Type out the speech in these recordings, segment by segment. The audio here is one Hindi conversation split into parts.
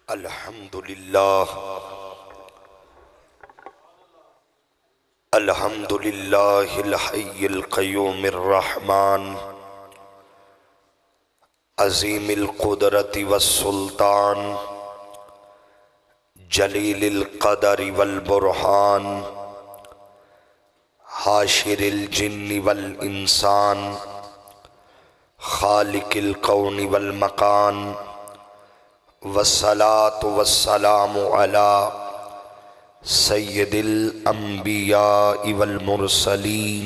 अल्हम्दुलिल्लाह अल्हम्दुलिल्लाहिल हय्यिल क़य्यूमिर रहमान अज़ीमिल क़ुदरति वस्सुल्तान जलीलिल क़दरि वल बुरहान हाशिरिल जिन्नि वल इंसान खालिकिल कौनि वल मकान वस्सलातु वस्सलामु अला सय्यदिल अंबिया वल मुरसलीन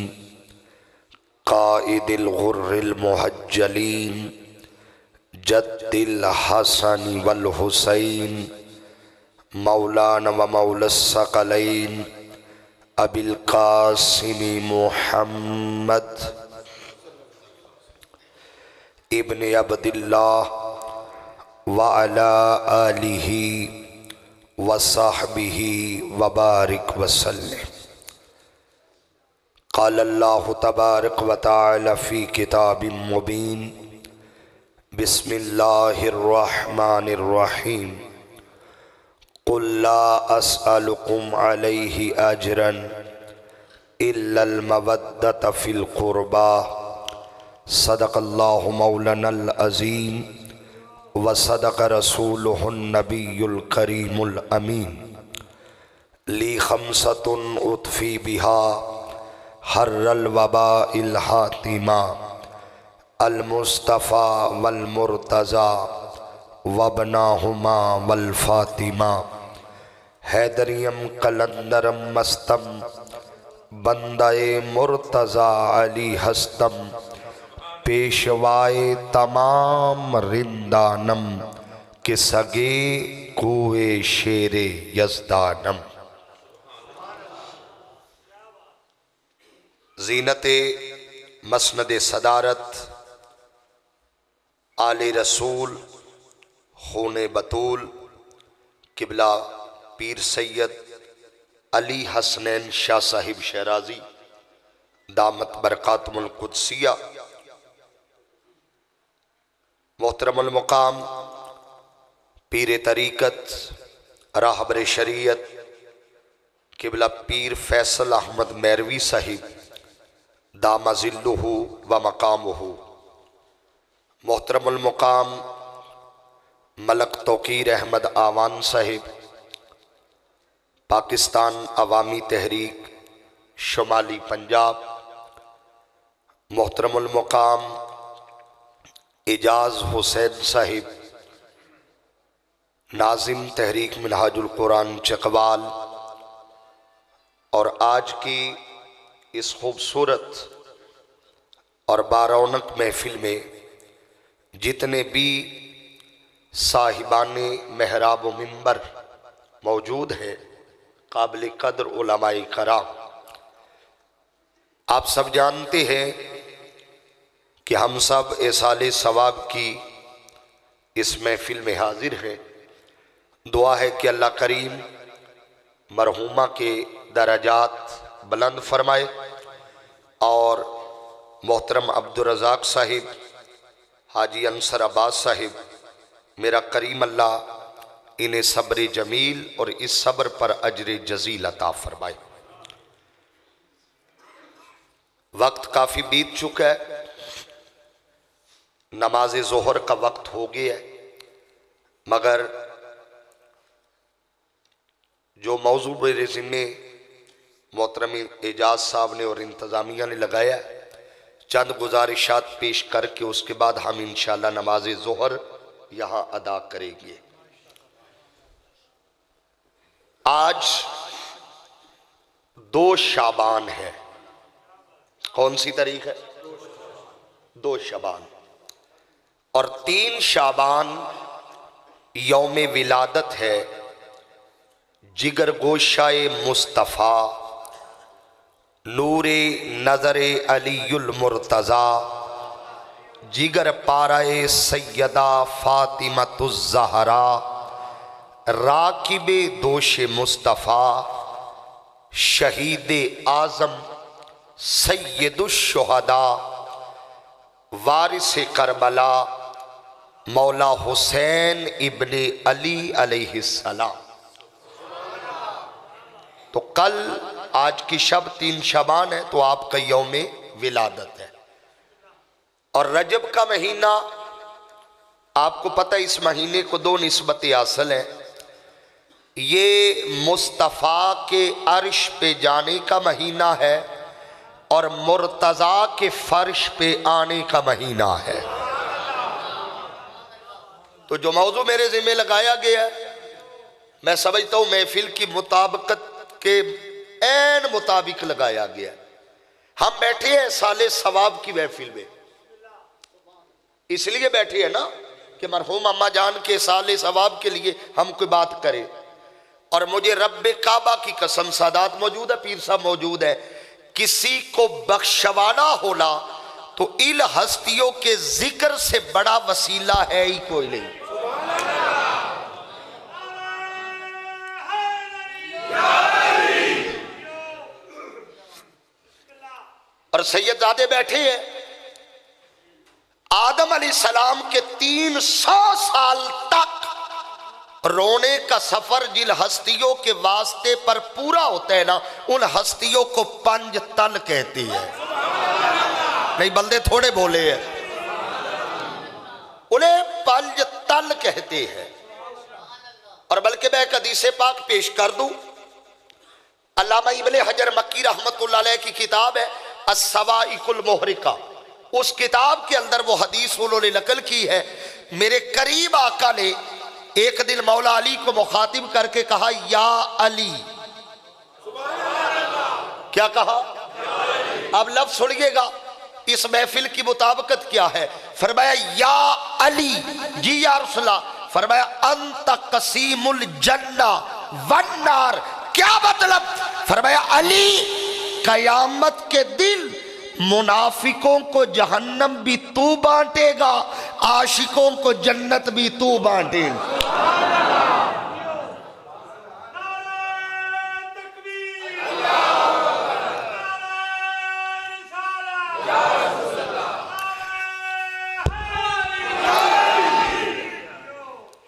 काइदिल गुर्रिल मुहज्जलीन जद्दिल हसन वल हुसैन मौलाना व मौलस सकलैन अबिल कासिम मुहम्मद इब्न अब्दिल्लाह व अला आलिही व सहबिही व बारिक वसल्लम। क़ाल अल्लाहु तबारक व तआला फ़ी किताबिम मुबीन बिस्मिल्लाहिर रहमानिर रहीम क़ुल ला अस्अलुकुम अलैहि अजरन इल्लल मवद्दत फ़िल क़ुरबा सदक़ल्लाहु मौलानल अज़ीम व सदक़ रसूलुहुन नबियुल करीमुल अमीन। ली खमसतुन उतफ़ी बिहा हर्रल वबाइल हातिमा अल मुस्तफ़ा वल मुर्तज़ा वबनाहुमा वल फ़ातिमा हैदरियम कलंदरम मस्तम बंदाए मुर्तज़ा अली हस्तम पेशवाए तमाम रिंदानम के सगे कुए शेरे यज़दानम। ज़ीनते मसनद सदारत आले रसूल खूने बतूल किबला पीर सैयद अली हसनैन शाह साहिब शहराजी दामत बरकातुल कुद्सिया मोहतरमुल मुकाम पीर तरीक़त राहबर शरीयत किबला पीर फैसल अहमद मैरवी साहिब दामाजिल्लुहु व मकामुहु मोहतरमुल मुकाम मलक तौकीर अहमद आवान साहिब पाकिस्तान अवामी तहरीक शुमाली पंजाब मोहतरमुल मुकाम एजाज हुसैन साहिब नाजिम तहरीक मिनहाजुल कुरान चकवाल और आज की इस खूबसूरत और बारौनक महफिल में जितने भी साहिबाने महराब व मिंबर मौजूद हैं काबिल कदर उलमाए कराम, आप सब जानते हैं कि हम सब एसाले सवाब की इस महफिल में हाजिर हैं। दुआ है कि अल्लाह करीम मरहुमा के दराजात बुलंद फरमाए और मोहतरम अब्दुल रज़ाक साहिब हाजी अंसर अब्बास साहिब मेरा करीम अल्लाह इन्हें सब्र जमील और इस सब्र पर अजर जजील अता फरमाए। वक्त काफ़ी बीत चुका है, नमाज ज़ोहर का वक्त हो गया है, मगर जो मौजू मेरे ज़िम्मे मोहतरम एजाज साहब ने और इंतज़ामिया ने लगाया, चंद गुजारिशात पेश करके उसके बाद हम इंशाअल्लाह नमाज ज़ोहर यहाँ अदा करेंगे। आज 2 शाबान है। कौन सी तारीख है? 2 शाबान और 3 शाबान यौम विलादत है जिगर गोशाए मुस्तफ़ा नूरे नजरे अलीयुल मुर्तज़ा जिगर पाराए सैयदा फातिमतुज़ ज़हरा राकिबे दोशे मुस्तफ़ा शहीद आज़म सैयदुश शुहदा वारिस करबला मौला हुसैन इब्ने अली अलैहिस्सलाम। तो कल आज की शब 3 शबान है, तो आपका यौम विलादत है। और रजब का महीना आपको पता है, इस महीने को 2 निस्बत हासिल है। ये मुस्तफ़ा के अर्श पे जाने का महीना है और मुर्तज़ा के फर्श पे आने का महीना है। तो जो मौजू मेरे ज़िम्मे लगाया गया है, मैं समझता हूँ महफिल की मुताबिकत के ऐन मुताबिक लगाया गया। हम बैठे हैं साले सवाब की महफिल में, इसलिए बैठे हैं ना कि मरहूम अम्मा जान के साले सवाब के लिए हम कोई बात करें। और मुझे रब्बे काबा की कसम, सादात मौजूद है, पीर साहब मौजूद है, किसी को बख्शवाना होला तो इन हस्तियों के जिक्र से बड़ा वसीला है ही कोई नहीं। और सैयदजादे बैठे हैं, आदम अलैहिस्सलाम के 300 साल तक रोने का सफर जिन हस्तियों के वास्ते पर पूरा होता है ना, उन हस्तियों को पंज तल कहती है। नहीं, बंदे थोड़े बोले हैं, उन्हें पंज तल कहते हैं। और बल्कि मैं एक हदीस पाक पेश कर दूं, अल्लामा इब्ने हजर मक्की रहमतुल्लाह अलैह की किताब है अस्सवाइकुल मुहरिका। उस किताब के अंदर वो हदीस उन्होंने नकल की है। मेरे करीब आका ने एक दिन मौला अली को मुखातिब करके कहा, या अली। क्या कहा? अब लफ्ज सुनिएगा, इस महफिल की मुताबिकत क्या है। फरमाया या अली, जी या रसूलल्लाह। फरमाया अंत कसीमुल जन्ना वन्नार। क्या मतलब? फरमाया अली, कयामत के दिन मुनाफिकों को जहन्नम भी तू बांटेगा, आशिकों को जन्नत भी तू बांटेगा।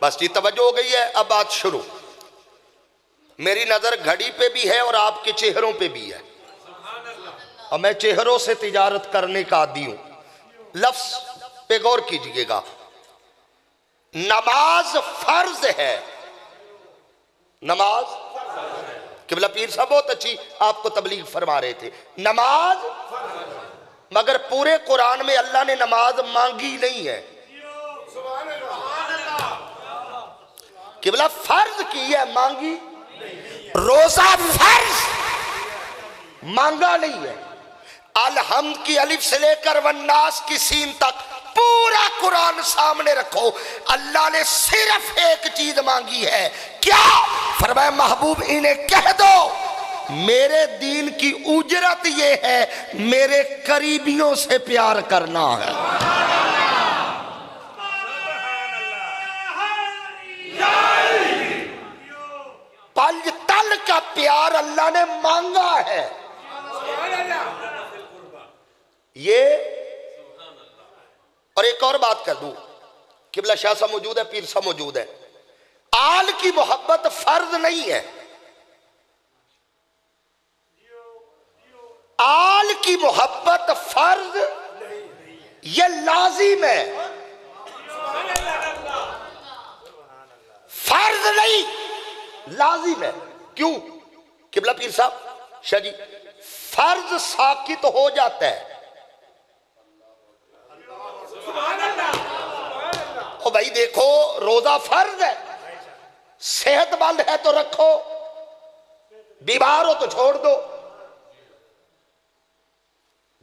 बस जी, तवज्जो हो गई है। अब बात शुरू। मेरी नजर घड़ी पे भी है और आपके चेहरों पे भी है, और मैं चेहरों से तिजारत करने का आदी हूं। लफ्ज पे गौर कीजिएगा, नमाज फर्ज है। नमाज, किबला पीर साहब बहुत अच्छी आपको तबलीग फरमा रहे थे, नमाज। मगर पूरे कुरान में अल्लाह ने नमाज मांगी नहीं है, किबला फर्ज की है, मांगी। रोजा फर्ज, मांगा नहीं है। अलहम्द की अलिफ से लेकर वन्नास की सीन तक पूरा कुरान सामने रखो, अल्लाह ने सिर्फ एक चीज मांगी है। क्या? फरमाया महबूब इन्हें कह दो मेरे दीन की उजरत ये है, मेरे करीबियों से प्यार करना है। पंज तल का प्यार अल्लाह ने मांगा है। ये और एक और बात कर दूं, किबला शाह साहब मौजूद है, पीर साहब मौजूद है, आल की मोहब्बत फर्ज नहीं है, आल की मोहब्बत फर्ज ये लाजिम है, फर्ज नहीं लाजिम है। क्यों? किबला पीर साहब शाह जी, फर्ज साकित हो जाता है। ओ भाई देखो, रोजा फर्ज है, सेहतमंद है तो रखो, बीमार हो तो छोड़ दो,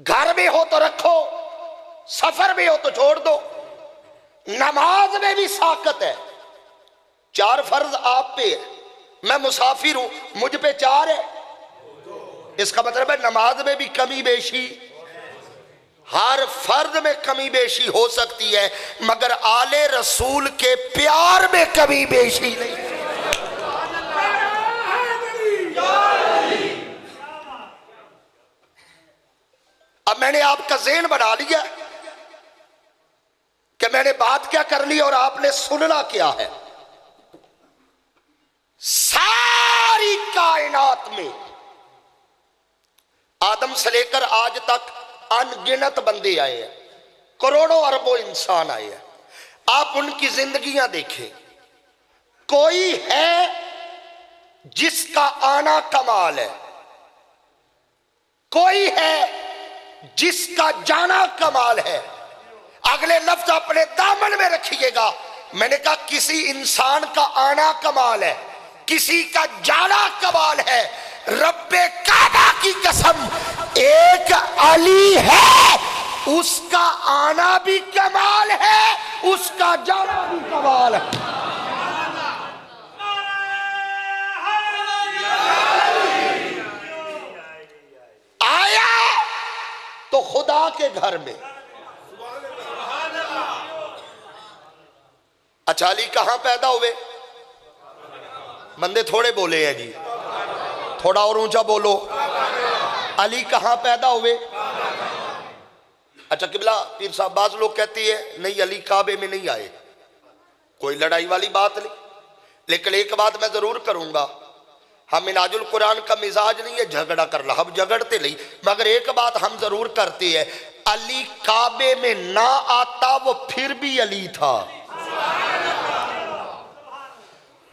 घर में हो तो रखो, सफर में हो तो छोड़ दो। नमाज में भी साकत है। 4 फर्ज आप पे है, मैं मुसाफिर हूं, मुझ पे 4 है। इसका मतलब है नमाज में भी कमी बेशी, हर फर्ज में कमी बेशी हो सकती है, मगर आले रसूल के प्यार में कमी बेशी नहीं। अब मैंने आपका ज़हन बना लिया कि मैंने बात क्या कर ली और आपने सुनना क्या है। सारी कायनात में आदम से लेकर आज तक अनगिनत बंदे आए हैं, करोड़ों अरबों इंसान आए हैं। आप उनकी जिंदगियां देखें, कोई है जिसका आना कमाल है, कोई है जिसका जाना कमाल है। अगले लफ्ज अपने दामन में रखिएगा। मैंने कहा किसी इंसान का आना कमाल है, किसी का जाना कमाल है। रब्बे काबा की कसम, एक अली है, उसका आना भी कमाल है, उसका जाना भी कमाल है। आया तो खुदा के घर में। अच्छा, अली कहां पैदा हुए? बंदे थोड़े बोले हैं जी, थोड़ा और ऊंचा बोलो। अली कहां पैदा हुए? अच्छा किबला पीर साहब, बाज लोग कहती है नहीं अली काबे में नहीं आए। कोई लड़ाई वाली बात नहीं, लेकिन एक बात मैं जरूर करूंगा, हम मिनाजुल कुरान का मिजाज नहीं है झगड़ा कर ला, हम झगड़ते नहीं, मगर एक बात हम जरूर करते हैं, अली काबे में ना आता वो फिर भी अली था।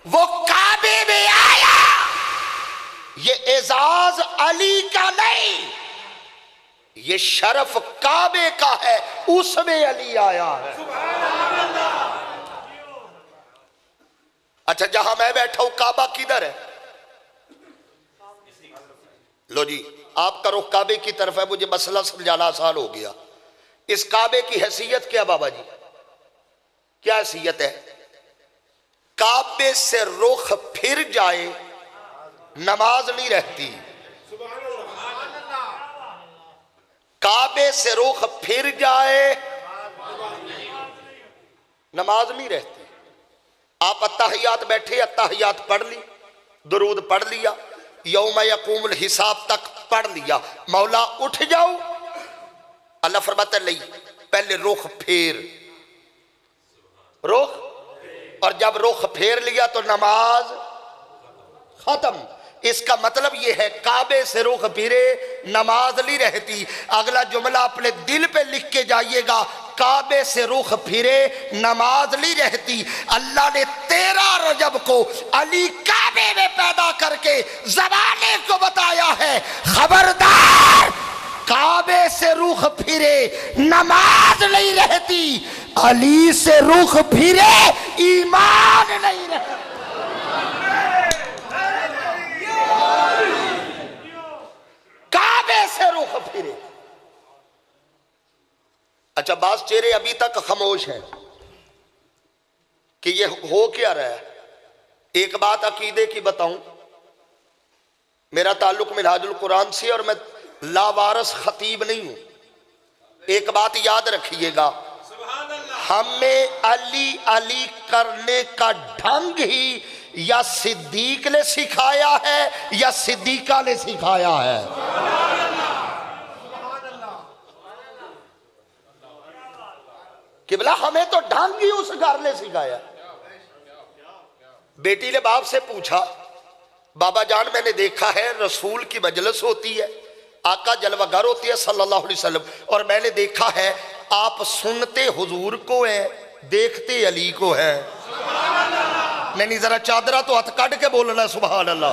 वो काबे में आया, ये एजाज अली का नहीं, ये शरफ काबे का है, उसमें अली आया है। अच्छा, जहां मैं बैठा हूं काबा किधर है? लो जी, आपका रुख काबे की तरफ है, मुझे मसला समझाना आसान हो गया। इस काबे की हैसियत क्या बाबा जी, क्या हैसियत है? काबे से रुख फिर जाए नमाज नहीं रहती। काबे से रुख फिर जाए नमाज नहीं रहती। आप अत्तहियात बैठे, अत्तहियात पढ़ ली, दुरूद पढ़ लिया, यौम यकूमुल हिसाब तक पढ़ लिया, मौला उठ जाओ, अल्लाह फरमाता नहीं, पहले रुख फेर, रुख, और जब रुख फेर लिया तो नमाज खत्म। इसका मतलब यह है काबे से रुख फिरे नमाज नहीं रहती। अगला जुमला अपने दिल पे लिख के जाइएगा, काबे से रुख फिरे नमाज नहीं रहती। अल्लाह ने 13 रजब को अली काबे में पैदा करके ज़माने को बताया है, खबरदार काबे से रुख फिरे नमाज नहीं रहती, अली से रुख फिरे ईमान नहीं रहता। काबे से रुख फिरे। अच्छा, बास चेहरे अभी तक खामोश हैं कि ये हो क्या रहा है। एक बात अकीदे की बताऊं, मेरा ताल्लुक मिनाजुल कुरान से और मैं लावारस खतीब नहीं हूं। एक बात याद रखिएगा, हमें अली अली करने का ढंग ही या सिद्दीक ने सिखाया है या सिद्दीका ने सिखाया है। किबला हमें तो ढंग ही उस घर ने सिखाया। बेटी ने बाप से पूछा, बाबा जान मैंने देखा है रसूल की मजलिस होती है, आका जलवागर होती है सल्लल्लाहु अलैहि वसल्लम, और मैंने देखा है आप सुनते हुजूर को है, देखते अली को है। नहीं जरा चादरा तो हथ कट के बोलना सुभान अल्लाह।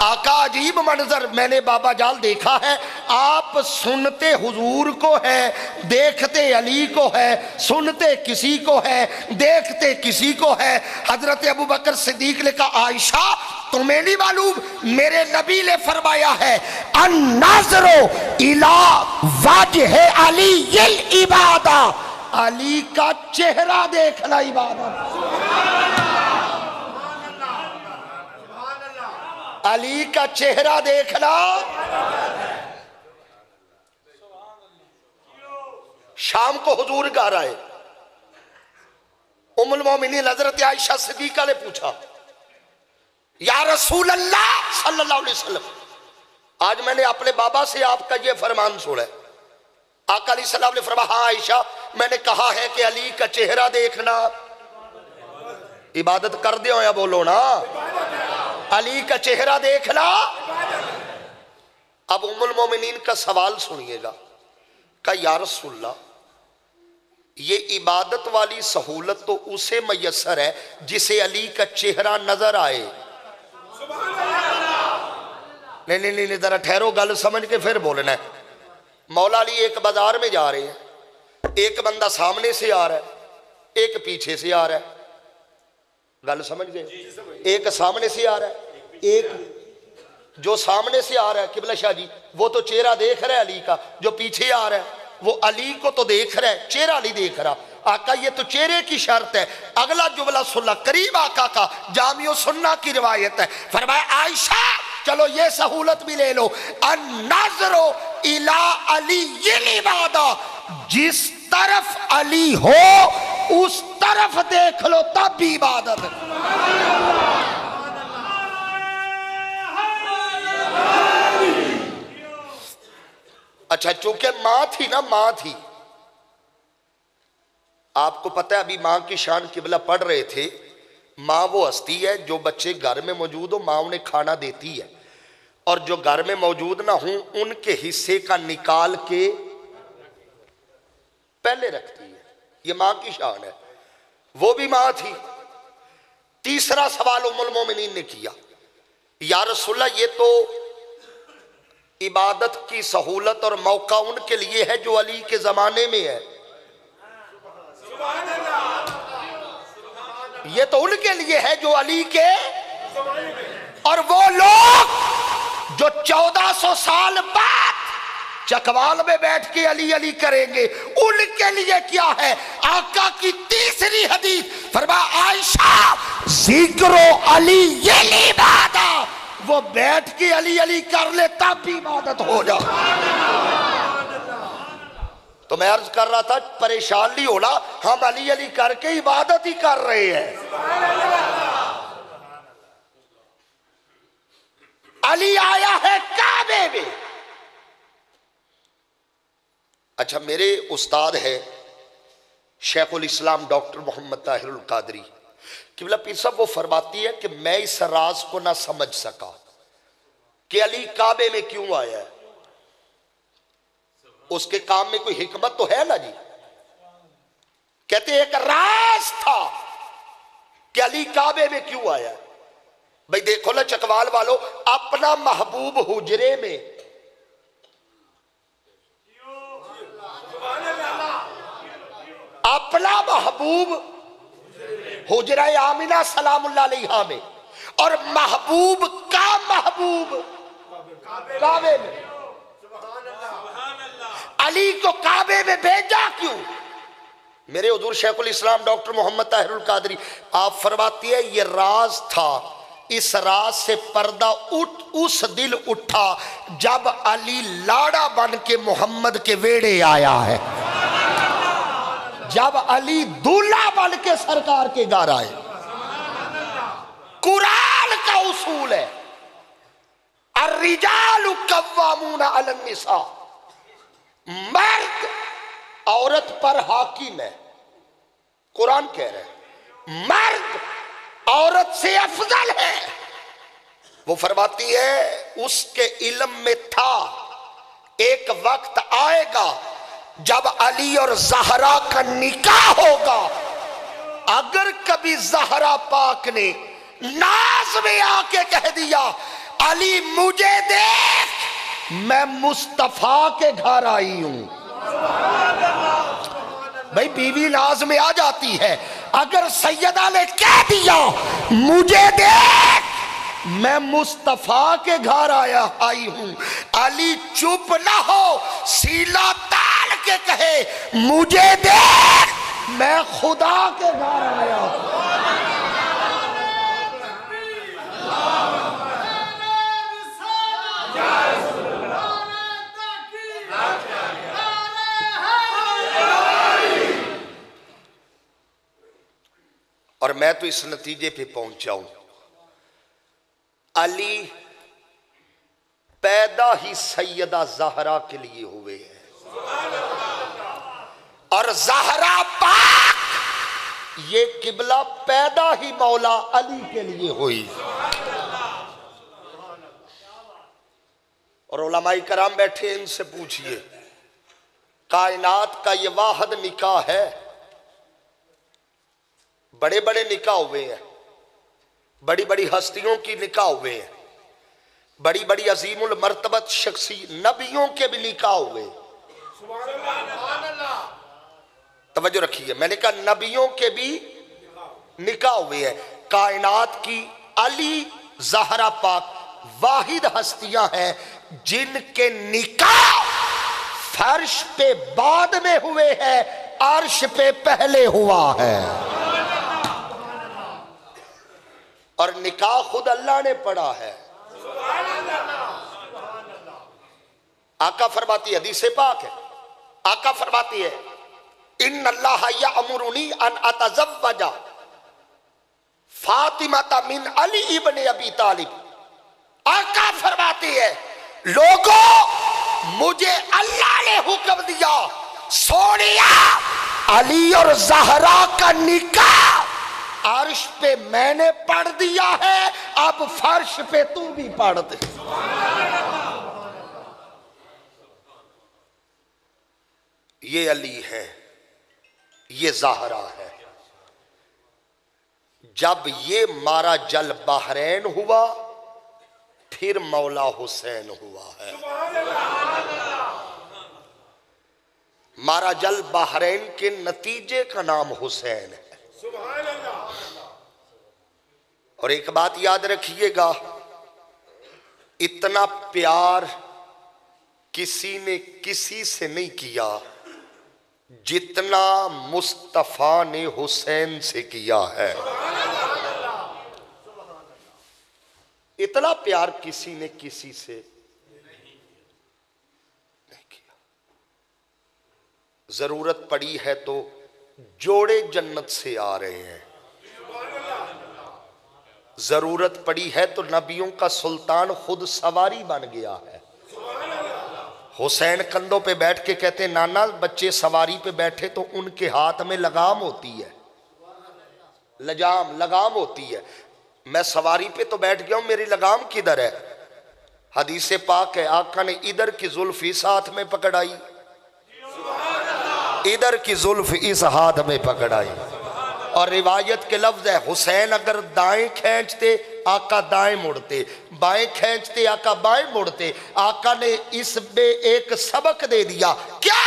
आका अजीब मंजर मैंने बाबा जाल देखा है, आप सुनते हुजूर को है, देखते अली को है, सुनते किसी को है, देखते किसी को है। हजरत अबू बकर सिद्दीक ने कहा, आयशा तुम्हें नहीं मालूम, मेरे नबी ने फरमाया है अन्नाज़रो इला वजह अली इबादा, अली का चेहरा देखना इबादत। अली का चेहरा देखना। शाम को हुजूर गा रहे, उम्मुल मोमिनीन हजरत आयशा सिद्दीका ने पूछा, या रसूल अल्लाह सल्लल्लाहु अलैहि वसल्लम, आज मैंने अपने बाबा से आपका ये फरमान सुना है। आका अलैहिस्सलाम ने फरमाया, हाँ आयशा मैंने कहा है कि अली का चेहरा देखना इबादत कर दो या बोलो ना, अली का चेहरा देखना। अब उम्मुल मोमिनीन का सवाल सुनिएगा, का या रसूलल्लाह ये इबादत वाली सहूलत तो उसे मयसर है जिसे अली का चेहरा नजर आए। नहीं नहीं नहीं, जरा ठहरो, गल समझ के फिर बोलना है। मौला अली एक बाजार में जा रहे हैं, एक बंदा सामने से आ रहा है, एक पीछे से आ रहा है, गल समझ गए? एक सामने से आ रहा है, एक जो सामने से आ रहा है किबला शाह जी वो तो चेहरा देख रहा है अली का, जो पीछे आ रहा है वो अली को तो देख रहा है, चेहरा नहीं देख रहा। आका ये तो चेहरे की शर्त है। अगला जुमला सुनना, करीब आका का जामियो सुन्ना की रिवायत है, फरमाया आयशा चलो ये सहूलत भी ले लो, अन्नज़रो इला अली इबादा, जिस तरफ अली हो उस तरफ देख लो तब भी इबादत है। अच्छा चूंकि मां थी ना, मां थी, आपको पता है अभी मां की शान किबला पढ़ रहे थे। मां वो हस्ती है जो बच्चे घर में मौजूद हो मां उन्हें खाना देती है, और जो घर में मौजूद ना हो उनके हिस्से का निकाल के पहले रखती है। ये मां की शान है, वो भी मां थी। तीसरा सवाल उम्मुल मोमिनीन ने किया, या रसूलल्लाह ये तो इबादत की सहूलत और मौका उनके लिए है जो अली के जमाने में है, ये तो उनके लिए है जो अली के, और वो लोग जो 1400 साल बाद चकवाल में बैठ के अली अली करेंगे उनके लिए क्या है? आका की तीसरी हदीस फरमाया आयशा जिक्रो अली ये इबादत, वो बैठ के अली अली कर ले तब भी इबादत हो जाए। तो मैं अर्ज कर रहा था परेशान नहीं होना, हम अली अली करके इबादत ही कर रहे हैं। अली आया है काबे में। अच्छा मेरे उस्ताद है शेखुल इस्लाम डॉक्टर मोहम्मद ताहिरुल कादरी किबला पीर साहब, वो फरमाती है कि मैं इस राज को ना समझ सका कि अली काबे में क्यों आया है। उसके काम में कोई हिकमत तो है ना जी। कहते एक राज था कि अली काबे में क्यों आया। भाई देखो ना चकवाल वालों, अपना महबूब हुजरे में, अपना महबूब हुजरा आमिना सलामुल्लाह अलैहा में, और महबूब का महबूब काबे में, अली को काबे में भेजा क्यों? मेरे हुजूर शेखुल इस्लाम डॉक्टर मोहम्मद ताहिरुल कादरी आप फरमाती है ये राज था। इस राज से पर्दा उस दिल उठा जब अली लाड़ा बन के मोहम्मद के वेड़े आया है, जब अली दूल्हा बन के सरकार के घर आए। कुरान का उसूल है अर्रिजालु कव्वामूना अलन निसा, मर्द औरत पर हाकिम है। कुरान कह रहा है मर्द औरत से अफजल है। वो फरमाती है उसके इल्म में था एक वक्त आएगा जब अली और जहरा का निकाह होगा। अगर कभी जहरा पाक ने नाज में आके कह दिया अली मुझे देख मैं मुस्तफा के घर आई हूं, भाई बीवी नाज में आ जाती है। अगर सैयदा ने कह दिया मुझे देख मैं मुस्तफा के घर आई हूं, अली चुप ना हो, सीला तान के कहे मुझे देख मैं खुदा के घर आया हूं। और मैं तो इस नतीजे पे पहुंचा हूं अली पैदा ही सैयदा ज़हरा के लिए हुए हैं, और और ज़हरा पाक ये किबला पैदा ही मौला अली के लिए हुई। और उलमाए कराम बैठे, इनसे पूछिए, कायनात का ये वाहिद निकाह है। बड़े बड़े निकाह हुए हैं, बड़ी बड़ी हस्तियों की निकाह हुए हैं, बड़ी बड़ी अजीमुल मर्तबत शख्सी नबियों के भी निकाह हुए। तवज्जो रखिए, मैंने कहा नबियों के भी निकाह हुए हैं। कायनात की अली ज़हरा पाक वाहिद हस्तियां हैं जिनके निकाह फर्श पे बाद में हुए हैं, अर्श पे पहले हुआ है। और निकाह खुद अल्लाह ने पढ़ा है। आका फरमाती है, हदीस पाक है, आका फरमाती है, इन अल्लाह यअमुरुनी अन अतज़व्वजा फातिमा मिन अली इब्न अबी तालिब। आका फरमाती है, लोगों मुझे अल्लाह ने हुक्म दिया, सोनिया अली और ज़हरा का निकाह अर्श पे मैंने पढ़ दिया है, अब फर्श पे तू भी पढ़ दे। ये अली है, ये ज़हरा है। जब ये मारा जल बहरैन हुआ, फिर मौला हुसैन हुआ है। मारा जल बहरैन के नतीजे का नाम हुसैन है। और एक बात याद रखिएगा, इतना प्यार किसी ने किसी से नहीं किया जितना मुस्तफा ने हुसैन से किया है। इतना प्यार किसी ने किसी से नहीं किया। जरूरत पड़ी है तो जोड़े जन्नत से आ रहे हैं, जरूरत पड़ी है तो नबियों का सुल्तान खुद सवारी बन गया है। हुसैन कंधों पे बैठ के कहते, नाना बच्चे सवारी पे बैठे तो उनके हाथ में लगाम होती है, लगाम होती है। मैं सवारी पे तो बैठ गया हूं, मेरी लगाम किधर है? हदीस पाक है, आका ने इधर की जुल्फ इस हाथ में पकड़ाई, इधर की जुल्फ इस हाथ में पकड़ाई। और रिवायत के लफ्ज है, हुसैन अगर दाएं खींचते आका दाएं मुड़ते, बाएं खींचते आका बाएं मुड़ते। आका ने इसमें एक सबक दे दिया, क्या?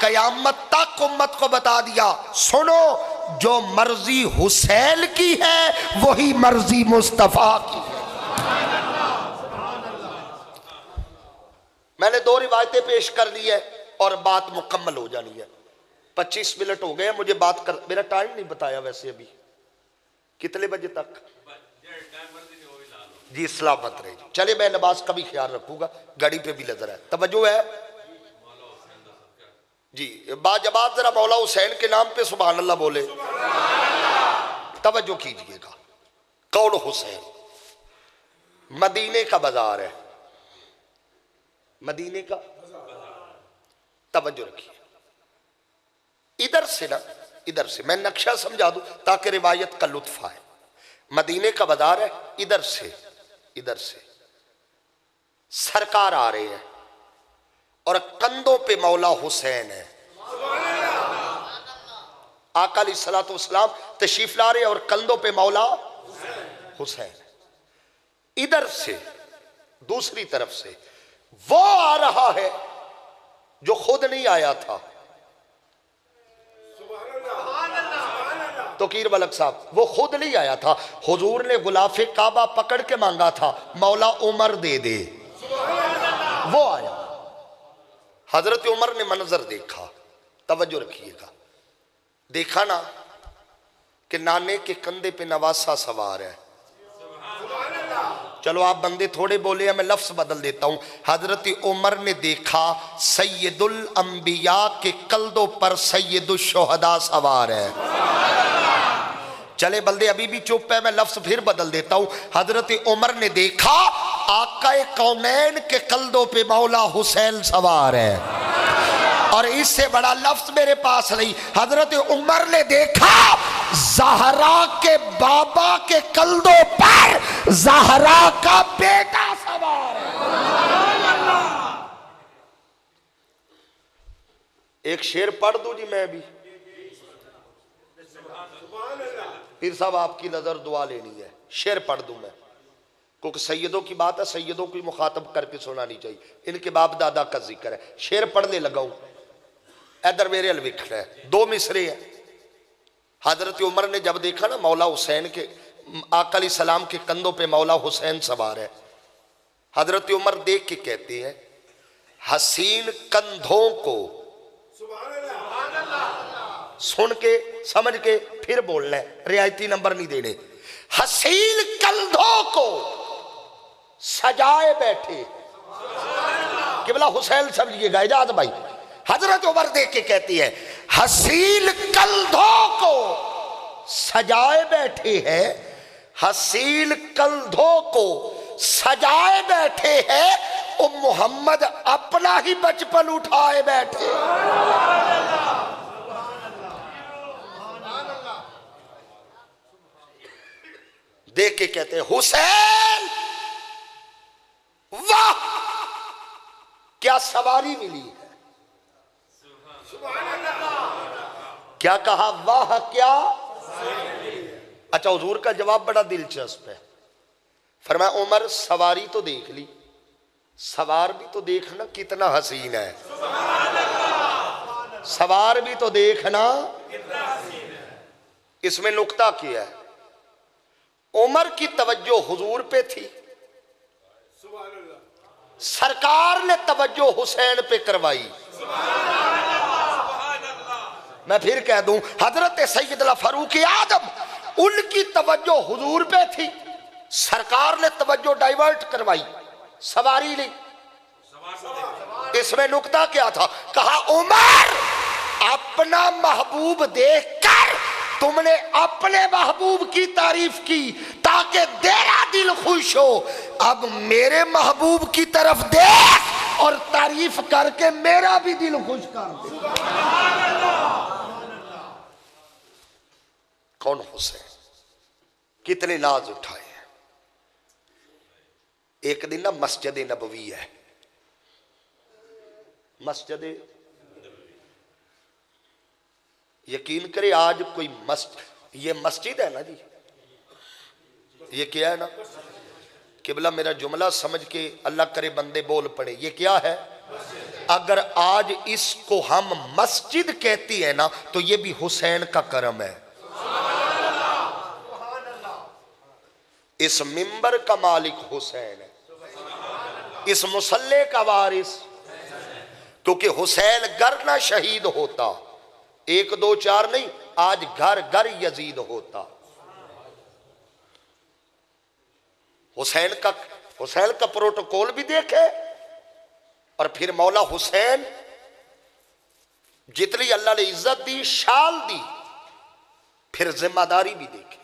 कयामत तक उम्मत को बता दिया, सुनो जो मर्जी हुसैन की है वही मर्जी मुस्तफा की है। मैंने दो रिवायतें पेश कर दी है और बात मुकम्मल हो जानी है। 25 मिनट हो गए मुझे बात कर, मेरा टाइम नहीं बताया वैसे अभी कितने बजे तक जी? सलामत रहे। चले, मैं नमाज का भी ख्याल रखूंगा, गाड़ी पे भी नजर है। तवज्जो है जी, बाजबात जरा मौला हुसैन के नाम पे सुभान अल्लाह बोले। तवज्जो कीजिएगा, कौन हुसैन? मदीने का बाजार है, मदीने का। तवज्जो रखिए, इधर से ना, इधर से मैं नक्शा समझा दूं ताकि रिवायत का लुत्फ आए। मदीने का बाजार है, इधर से सरकार आ रहे हैं और कंधों पे मौला हुसैन है। आका अलैहिस्सलातु वस्सलाम तशरीफ ला रहे और कंधों पे मौला हुसैन। इधर से दूसरी तरफ से वो आ रहा है जो खुद नहीं आया था। तो कीर मलक साहब, वो खुद नहीं आया था, हुजूर ने गुलाफे काबा पकड़ के मांगा था, मौला उमर दे दे, वो आया। हजरत उमर ने मंजर देखा, तवज्जो रखिएगा, देखा ना कि नाने के कंधे पे नवासा सवार है। चलो आप बंदे थोड़े बोले हैं, मैं लफ्ज बदल देता हूं। हजरत उमर ने देखा सैयदुल अंबिया के कंधों पर सैयदुल शुहदा सवार है। चले बंदे अभी भी चुप है, मैं लफ्ज फिर बदल देता हूं। हजरत उमर ने देखा आका कौनैन के कंधों पे मौला हुसैन सवार है। और इससे बड़ा लफ्ज मेरे पास नहीं। हजरत उमर ने देखा ज़हरा के बाबा के कंधों पर ज़हरा का बेटा सवार है। एक शेर पढ़ दूं जी मैं भी, पीर साहब आपकी नजर दुआ लेनी है, शेर पढ़ दूं मैं, क्योंकि सैयदों की बात है, सैयदों को मुखातब करके सुनानी चाहिए, इनके बाप दादा का जिक्र है। शेर पढ़ने लगा हूं, इधर मेरे अल लिखना है, दो मिसरे हैं। हजरत उमर ने जब देखा ना मौला हुसैन के, आका अलैहिस्सलाम के कंधों पे मौला हुसैन सवार है, हजरत उमर देख के कहते हैं हसीन कंधों को, सुन के समझ के फिर बोलना है, रियायती नंबर नहीं देने। हसीन कंधों को सजाए बैठे, किबला हुसैन समझिएगा इजाज भाई। हजरत उमर देख के कहती है हसीन कंधों को सजाए बैठे हैं, हसीन कंधों को सजाए बैठे हैं, ओ मोहम्मद अपना ही बचपन उठाए बैठे। देख के कहते हैं हुसैन वाह क्या सवारी मिली है। क्या कहा, वाह क्या। अच्छा, हुजूर का जवाब बड़ा दिलचस्प है। फरमाया उमर सवारी तो देख ली, सवार भी तो देखना कितना हसीन है, सवार भी तो देखना। इसमें नुक्ता क्या है, उमर की तवज्जो हुजूर पे थी, सरकार ने तवज्जो हुसैन पे करवाई। मैं फिर कह दूं, हजरत सैयदना फारूक आजम उनकी तवज्जो हुजूर पे थी, सरकार ने तवज्जो डाइवर्ट करवाई, सवारी ली। इसमें नुक्ता क्या था, कहा उमर अपना महबूब देखकर तुमने अपने महबूब की तारीफ की ताकि तेरा दिल खुश हो, अब मेरे महबूब की तरफ देख और तारीफ करके मेरा भी दिल खुश कर दे। कौन हुसैन, कितने नाज उठाए हैं। एक दिन ना मस्जिद नबवी है, मस्जिद, यकीन करे आज कोई ये मस्जिद है ना जी, ये क्या है ना, किबला मेरा जुमला समझ के अल्लाह करे बंदे बोल पड़े, ये क्या है। अगर आज इसको हम मस्जिद कहती है ना तो ये भी हुसैन का करम है। इस मिंबर का मालिक हुसैन है, इस मुसल्ले का वारिस, क्योंकि हुसैन घर ना शहीद होता, एक दो चार नहीं, आज घर घर यजीद होता। हुसैन का प्रोटोकॉल भी देखे और फिर मौला हुसैन जितनी अल्लाह ने इज्जत दी, शाल दी, फिर जिम्मेदारी भी देखे।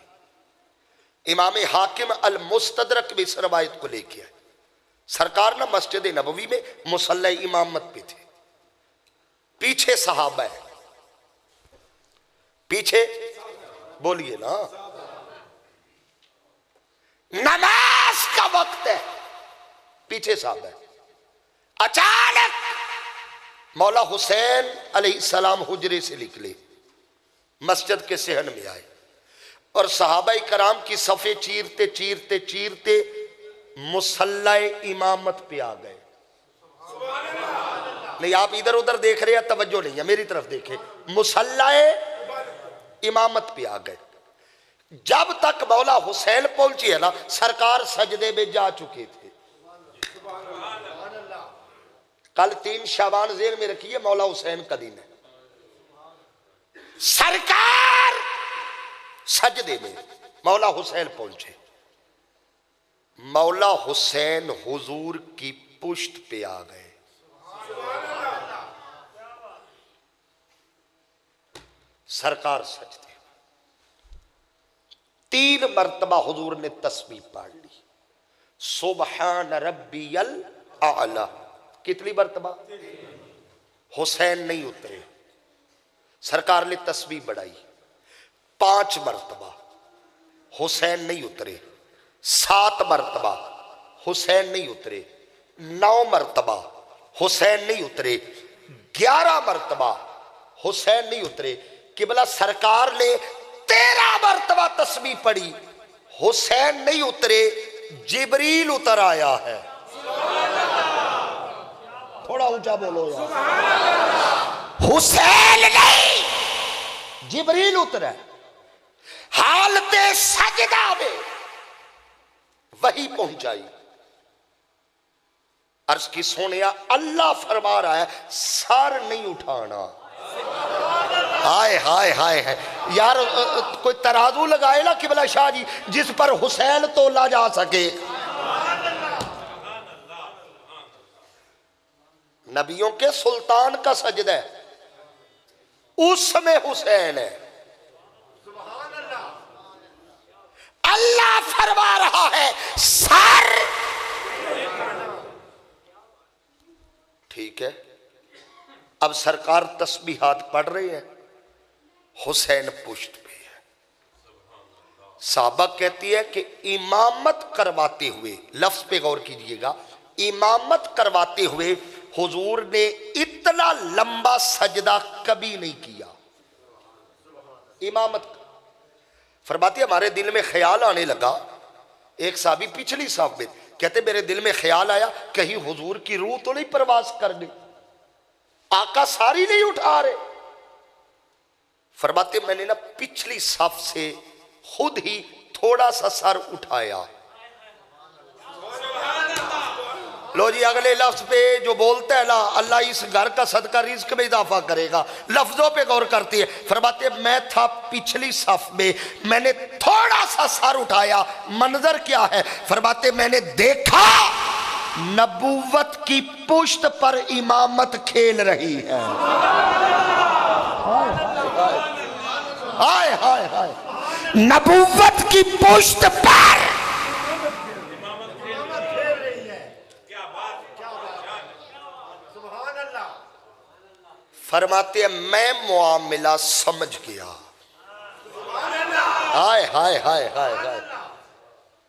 इमाम हाकिम अल मुस्तदरक भी इस रवायत को लेके आए, सरकार ना मस्जिद नबवी में मुसल्ला इमामत पे थे, पीछे सहाबा है, पीछे बोलिए ना, नमाज का वक्त है, पीछे सहाबा है। अचानक मौला हुसैन अलैहिस्सलाम हुजरे से निकले, मस्जिद के सहन में आए और सहाबाई कराम की सफ़े चीरते चीरते चीरते मुसल्ला इमामत पे आ गए। नहीं, आप इधर उधर देख रहे हैं, तवज्जो नहीं है, मेरी तरफ देखे, मुसल्ला इमामत पे आ गए। जब तक मौला हुसैन पहुंची है ना, सरकार सजदे में जा चुके थे। कल 3 शाबान जेल में रखिए, मौला हुसैन का दिन है। सरकार सजदे में, मौला हुसैन पहुंचे, मौला हुसैन हुजूर की पुश्त पे आ गए। सरकार सजदे, 3 मर्तबा हुजूर ने तस्बीह पढ़ ली, सुबहान रब्बियल आला। कितनी मर्तबा? हुसैन नहीं उतरे। सरकार ने तस्बीह बढ़ाई 5 मरतबा, हुसैन नहीं उतरे। 7 मरतबा, हुसैन नहीं उतरे। 9 मरतबा, हुसैन नहीं उतरे। 11 मरतबा, हुसैन नहीं उतरे। किबला सरकार ने 13 मरतबा तस्बीह पढ़ी, हुसैन नहीं उतरे, जिब्रील उतर आया है। थोड़ा ऊंचा बोलो यार। हुसैन नहीं, जिब्रील उतरा। हालते सजदा में वही पहुंचाई। अर्ज की सोनिया, अल्लाह फरमा रहा है सर नहीं उठाना। हाय हाय हाय है यार, कोई तराजू लगाए ना किबला शाह जी जिस पर हुसैन तोला जा सके। नबियों के सुल्तान का सजदा है, उसमें हुसैन है। अल्लाह फरमा रहा है सर। ठीक है, अब सरकार तस्बीहात पढ़ रही है, हुसैन पुश्त पे है। साहबा कहती है कि इमामत करवाते हुए, लफ्ज पे गौर कीजिएगा, इमामत करवाते हुए हुजूर ने इतना लंबा सजदा कभी नहीं किया। इमामत फरमाती, हमारे दिल में ख्याल आने लगा, एक साहबी पिछली साहब में कहते मेरे दिल में ख्याल आया कहीं हुजूर की रूह तो नहीं परवास कर गई, आका सारी नहीं उठा रहे। फरमाते मैंने ना पिछली साफ से खुद ही थोड़ा सा सर उठाया। लो जी, अगले लफ्ज पे जो बोलता है ना, अल्लाह इस घर का सदका रिज्क में इजाफा करेगा, लफ्जों पे गौर करती है। फरमाते मैं था पिछली सफ में, मैंने थोड़ा सा सर उठाया, मंजर क्या है? फरमाते मैंने देखा नबूवत की पुश्त पर इमामत खेल रही है। हाय हाय हाय, नबूवत की पुश्त पर फरमाते हैं मैं मुआमिला समझ गया। हाय हाय हाय हाय हाय,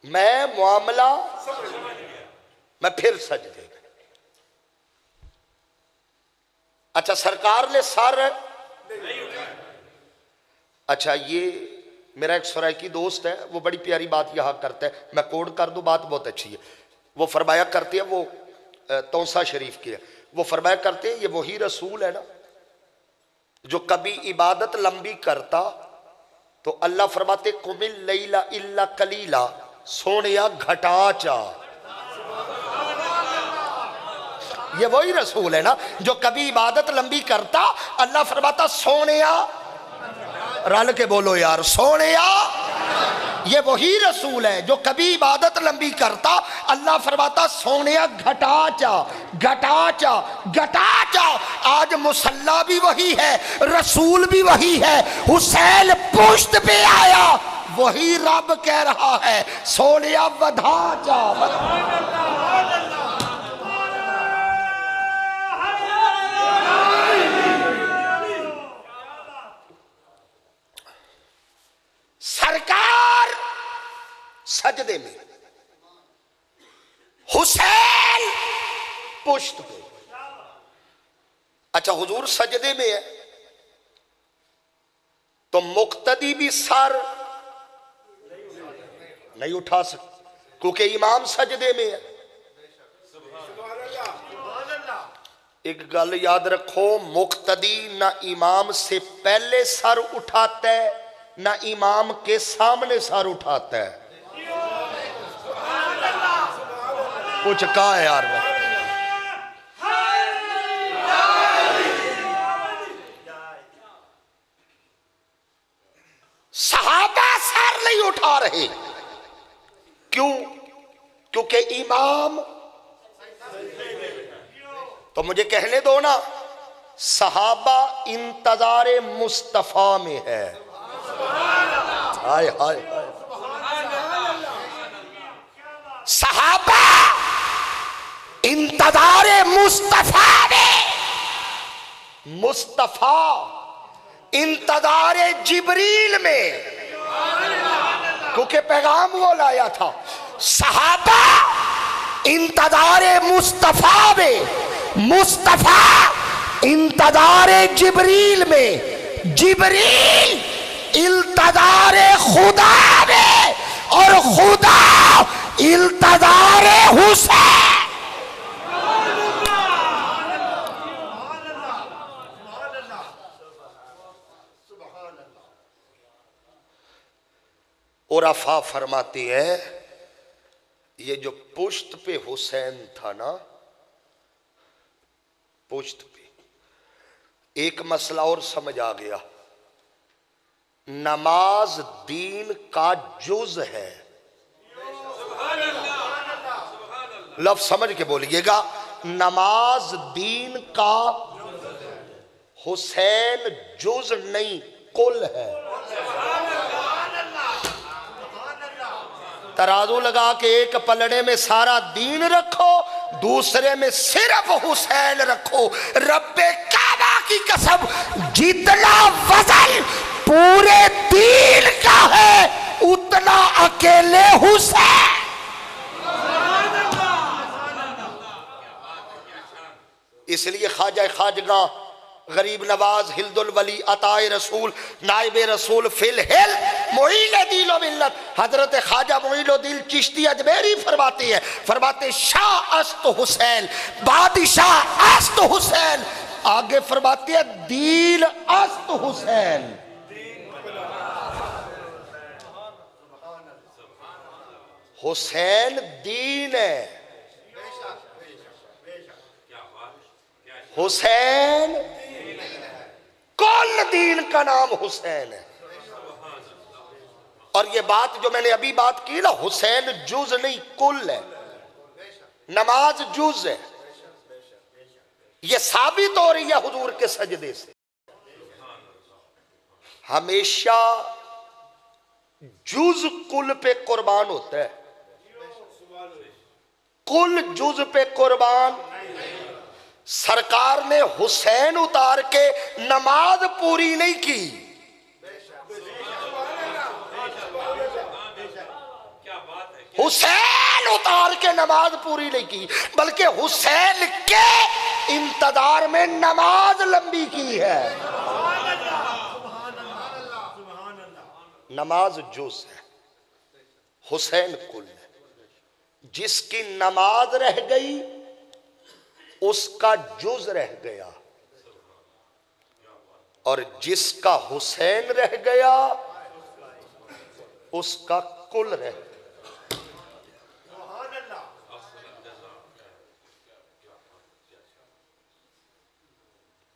मैं मुआमला मैं फिर सजदे में। अच्छा, सरकार ने सर, अच्छा ये मेरा एक सराइकी दोस्त है, वो बड़ी प्यारी बात यहां करता है, मैं कोड कर दूं, बात बहुत अच्छी है। वो फरमाया करते हैं, वो तौसा शरीफ की है, वो फरमाया करते हैं ये वही रसूल है ना जो कभी इबादत लंबी करता तो अल्लाह फरमाते कुमिल लैला इल्ला कलीला, सोनिया घटा चा। ये वही रसूल है ना जो कभी इबादत लंबी करता, अल्लाह फरमाता सोनिया, रल के बोलो यार, सोनिया। ये वही रसूल है जो कभी इबादत लंबी करता, अल्लाह फरमाता सोनिया घटा चा घटा चा घटा चा। आज मुसल्ला भी वही है, रसूल भी वही है, हुसैन पुश्त पे आया, वही रब कह रहा है सोनिया वधा चा। सरकार सजदे में, हुसैन पुश्त पे। अच्छा, हुजूर सजदे में है तो मुक्तदी भी सर नहीं उठा सकते क्योंकि इमाम सजदे में है। एक गल याद रखो, मुक्तदी ना इमाम से पहले सर उठाता है ना इमाम के सामने सर उठाता है। कुछ कहा है यार, सहाबा सर नहीं उठा रहे, क्यों? क्योंकि इमाम, तो मुझे कहने दो ना, सहाबा इंतजारे मुस्तफा में है। हाय हाय हाय, सहाबा इंतजारे मुस्तफा में मुस्तफा इंतजार जिब्रील में, क्योंकि पैगाम वो लाया था। सहाबा इंतजार मुस्तफा में, मुस्तफा इंतजार जिब्रील में, जिब्रील इंतजार खुदा में, और खुदा इंतजार हुसैन। और अफा फरमाती है ये जो पुश्त पे हुसैन था ना, पुश्त पे एक मसला और समझ आ गया, नमाज दीन का जुज है। लफ्ज समझ के बोलिएगा, नमाज दीन का, हुसैन जुज नहीं कुल है। तराजू लगा के एक पलड़े में सारा दीन रखो, दूसरे में सिर्फ हुसैन रखो। रब्बे काबा की कसम, जितना वजन पूरे दीन का है उतना अकेले हुसैन। इसलिए ख्वाजा खाजगा गरीब नवाज हिल्दुल वली अताए रसूल नाइबे रसूल फिल हिल मुईन दिल व मिल्लत हजरत ख्वाजा मुईनुद्दीन चिश्ती अजमेरी फरमाते हैं, फरमाते शाह अस्त हुसैन, बादशाह अस्त हुसैन, आगे फरमाते हैं दीन अस्त हुसैन। हुसैन दीन है, हुसैन कुल दीन का नाम हुसैन है। और ये बात जो मैंने अभी बात की ना, हुसैन जुज नहीं कुल है, नमाज जुज है। ये साबित हो रही है हुजूर के सजदे से। हमेशा जुज कुल पे कुर्बान होता है, कुल जुज पे कुर्बान। सरकार ने हुसैन उतार के नमाज पूरी नहीं की, हुसैन उतार के नमाज पूरी नहीं की, बल्कि हुसैन के इंतजार में नमाज लंबी की है। नमाज जुज है, हुसैन कुल है। जिसकी नमाज रह गई उसका जुज रह गया, और जिसका हुसैन रह गया उसका कुल रह गया।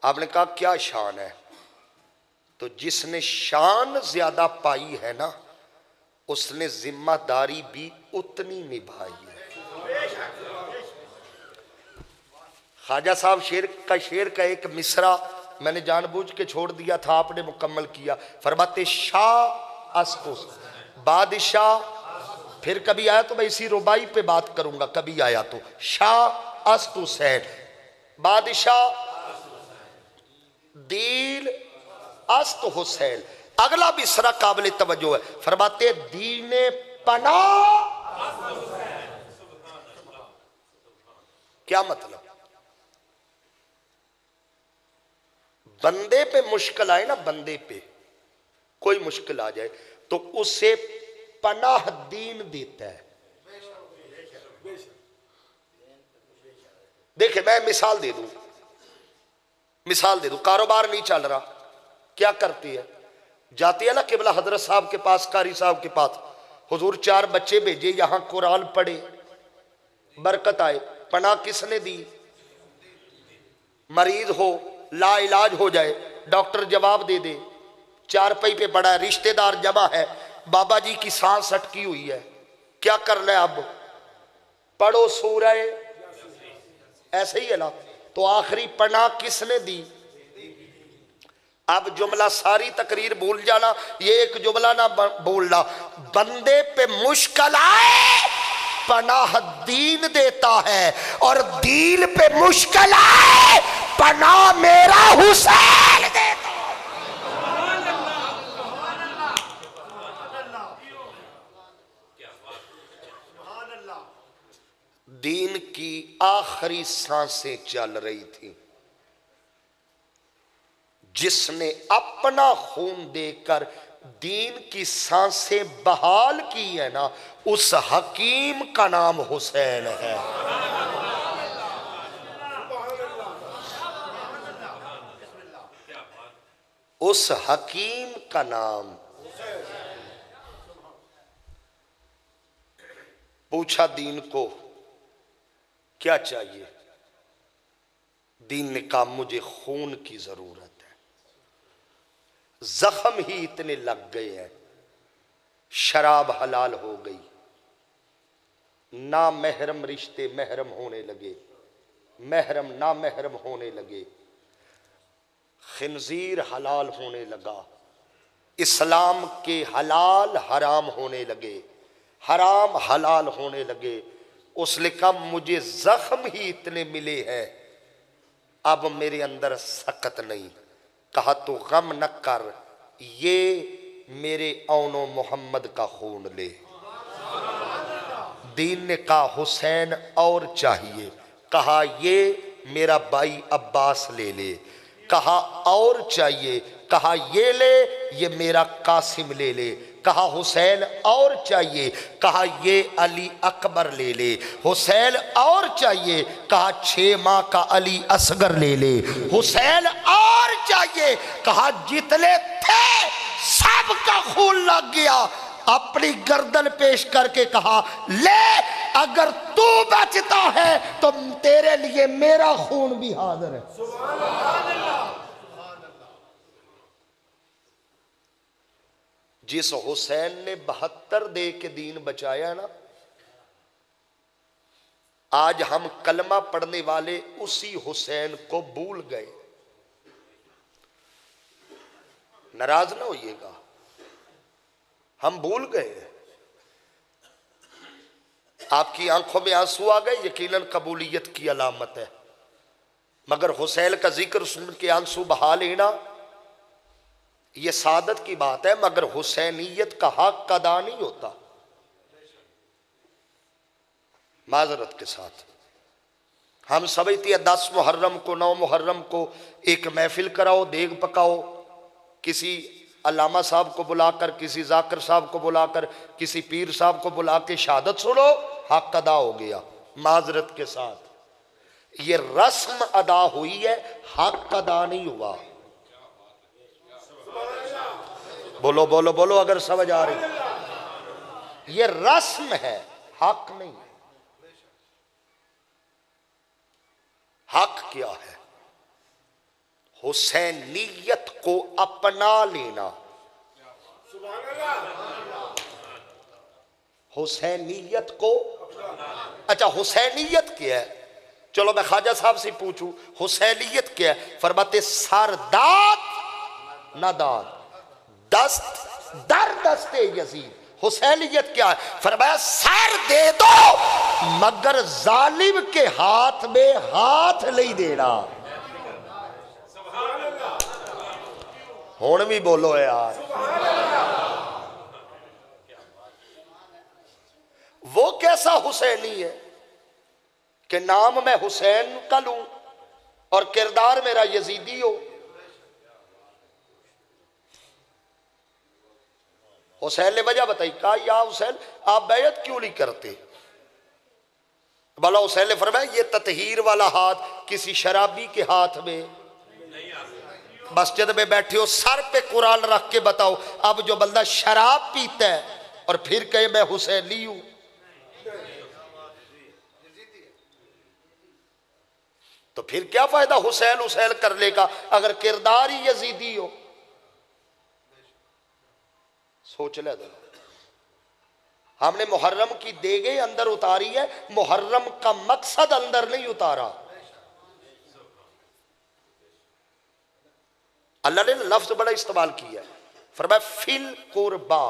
आपने कहा क्या शान है, तो जिसने शान ज्यादा पाई है ना उसने जिम्मेदारी भी उतनी निभाई है। ख्वाजा साहब शेर का एक मिसरा मैंने जानबूझ के छोड़ दिया था, आपने मुकम्मल किया। फरमाते शाह अस्कुस बादशाह, फिर कभी आया तो मैं इसी रुबाई पे बात करूंगा, कभी आया तो शाह अस्त हुसैन, बादशाह दीन अस्त हुसैन। अगला मिसरा काबिल तवज्जो है, फरमाते दीने पना। क्या मतलब? बंदे पे मुश्किल आए ना, बंदे पे कोई मुश्किल आ जाए तो उसे पनाह दीन देता है। देखिए मैं मिसाल दे दूं, कारोबार नहीं चल रहा, क्या करती है, जाती है ना किबला हजरत साहब के पास, कारी साहब के पास, हुजूर 4 बच्चे भेजे, यहां कुरान पढ़े, बरकत आए। पनाह किसने दी? मरीज हो, ला इलाज हो जाए, डॉक्टर जवाब दे दे, 4 पई पे पड़ा है, रिश्तेदार जमा है, बाबा जी की सांस अटकी हुई है, क्या करना है अब? पढ़ो सूरह, ऐसे ही है ना। तो आखिरी पनाह किसने दी? अब जुमला सारी तकरीर भूल जाना, ये एक जुमला ना बोलना। बंदे पे मुश्किल आए पनाह दीन देता है, और दीन पे मुश्किल आए अपना मेरा हुसैन दे दो। दीन की आखिरी सांसें चल रही थी, जिसने अपना खून देकर दीन की सांसें बहाल की है ना, उस हकीम का नाम हुसैन है। उस हकीम का नाम। पूछा दीन को क्या चाहिए? दीन ने कहा मुझे खून की जरूरत है, जख्म ही इतने लग गए हैं, शराब हलाल हो गई, ना महरम रिश्ते महरम होने लगे, महरम ना महरम होने लगे, खिंजीर हलाल होने लगा, इस्लाम के हलाल हराम होने लगे, हराम हलाल होने लगे। उसने कहा मुझे जख्म ही इतने मिले हैं, अब मेरे अंदर सकत नहीं। कहा तो गम न कर, ये मेरे औनो मोहम्मद का खून ले। दीन ने कहा हुसैन और चाहिए। कहा ये मेरा भाई अब्बास ले ले। कहा और चाहिए। कहा ये ले, ये मेरा कासिम ले ले। कहा हुसैन और चाहिए। कहा ये अली अकबर ले ले। हुसैन और चाहिए। कहा 6 माह का अली असगर ले ले। हुसैन और चाहिए। कहा जितने थे सबका खून लग गया। अपनी गर्दन पेश करके कहा ले, अगर तू बचता है तो तेरे लिए मेरा खून भी हाजिर है। जिस हुसैन ने 72 दे के दीन बचाया ना, आज हम कलमा पढ़ने वाले उसी हुसैन को भूल गए। नाराज ना होइएगा, हम भूल गए। आपकी आंखों में आंसू आ गए, यकीनन कबूलियत की अलामत है, मगर हुसैन का जिक्र सुन के आंसू बहा लेना यह सादत की बात है, मगर हुसैनियत का हक अदा नहीं होता। माजरत के साथ हम समझते हैं 10 मुहर्रम को 9 मुहर्रम को एक महफिल कराओ, देग पकाओ, किसी अल्लामा साहब को बुलाकर, किसी जाकिर साहब को बुलाकर, किसी पीर साहब को बुला के शहादत सुनो, हक अदा हो गया। माजरत के साथ ये रस्म अदा हुई है, हक अदा नहीं हुआ। बोलो बोलो बोलो अगर समझ आ रही। ये रस्म है, हक नहीं। हक क्या है? हुसैनियत को अपना लेना। हुसैनियत को, अच्छा हुसैनियत क्या है? चलो मैं ख्वाजा साहब से पूछूं हुसैनियत क्या है? फरमाते सरदात नादात दस्त दर दस्ते यजीद। हुसैनियत क्या है? फरमाया सर दे दो मगर जालिम के हाथ में हाथ नहीं देना। हुण भी बोलो यार। वो कैसा हुसैनी है कि नाम मैं हुसैन का लूं और किरदार मेरा यजीदी हो। हुसैन ने वजह बताई, कहा या हुसैन आप बैयत क्यों नहीं करते? बोला हुसैन ने फरमाया ये ततहीर वाला हाथ किसी शराबी के हाथ में। मस्जिद में बैठे हो, सर पे कुरान रख के बताओ, अब जो बंदा शराब पीता है और फिर कहे मैं हुसैनी हूं, तो फिर क्या फायदा हुसैन हुसैन करने का अगर किरदार ही यजीदी हो। सोच ले जरा। हमने मुहर्रम की देगे अंदर उतारी है, मुहर्रम का मकसद अंदर नहीं उतारा। अल्लाह ने लफ्ज बड़ा इस्तेमाल किया है, फरमाया फिल कुर्बा।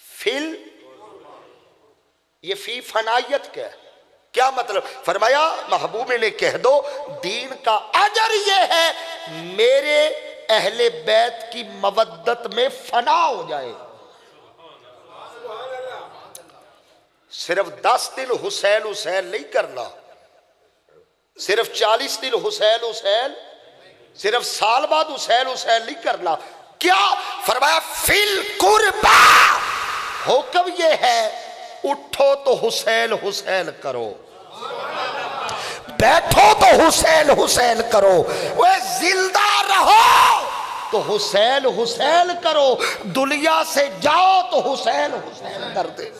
फिल ये फी फनायत क्या है? क्या मतलब? फरमाया महबूब ने कह दो दीन का अजर ये है मेरे अहले बैत की मवद्दत में फना हो जाए। सिर्फ 10 दिन हुसैन हुसैन नहीं करना, सिर्फ 40 दिन हुसैन हुसैन, सिर्फ साल बाद हुसैन हुसैन नहीं करना। क्या फरमाया? फिल कुर्बा, हुक्म ये है उठो तो हुसैन हुसैन करो, बैठो तो हुसैन हुसैन करो, वह जिंदा रहो तो हुसैन हुसैन करो, दुनिया से जाओ तो हुसैन हुसैन कर दे।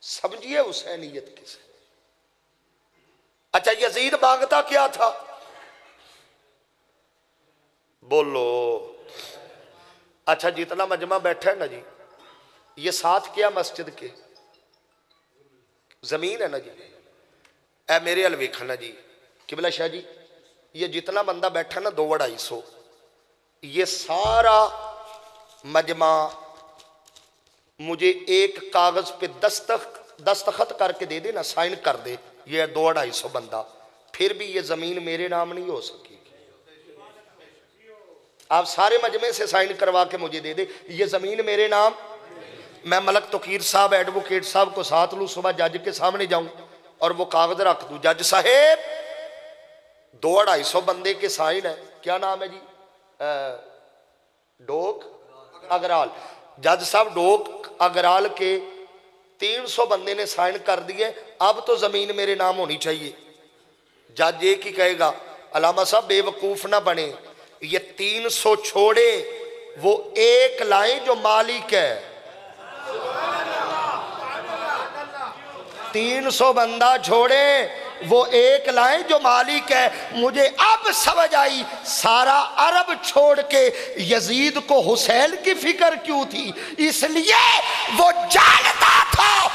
समझिए हुसैनियत किसे। अच्छा यजीद मांगता क्या था? बोलो। अच्छा जितना मजमा बैठा है ना जी, ये साथ क्या मस्जिद के जमीन है ना जी, ए मेरे अल वेखना जी किबला शाह जी, ये जितना बंदा बैठा ना 2-250, ये सारा मजमा मुझे एक कागज पे दस्तखत करके दे दे ना, साइन कर दे, ये 2-250 बंदा, फिर भी ये जमीन मेरे नाम नहीं हो सकेगी। आप सारे मजमे से साइन करवा के मुझे दे दे, ये जमीन मेरे नाम, मैं मलक तकीर साहब एडवोकेट साहब को साथ लूं, सुबह जज के सामने जाऊं और वो कागज रख दूं, जज साहेब 2-250 बंदे के साइन है, क्या नाम है जी? डोक अगराल। जज साहब डोक अगराल के 300 बंदे ने साइन कर दिए, अब तो जमीन मेरे नाम होनी चाहिए। जज एक ही कहेगा, अलामा साहब बेवकूफ ना बने, ये 300 छोड़े वो एक लाए जो मालिक है, 300 बंदा छोड़े वो एक लाए जो मालिक है। मुझे अब समझ आई सारा अरब छोड़ के यजीद को हुसैन की फिक्र क्यों थी, इसलिए वो जानता था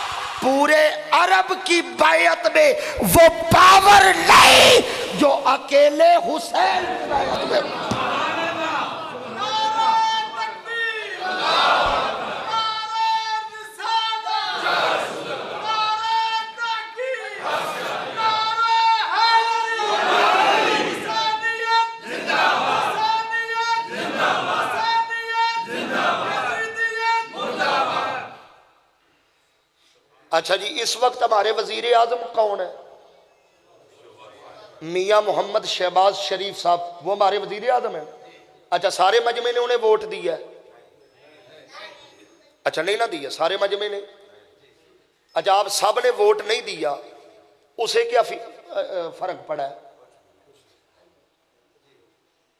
पूरे अरब की बैत में वो पावर नहीं जो अकेले हुसैन की बैत में। अच्छा जी इस वक्त हमारे वजीर आजम कौन है? मियां मोहम्मद शहबाज शरीफ साहब, वो हमारे वजीर आजम है। अच्छा सारे मजमे ने उन्हें वोट दिया? अच्छा नहीं ना दिया सारे मजमे ने। अच्छा आप सब ने वोट नहीं दिया, उसे क्या फर्क पड़ा है?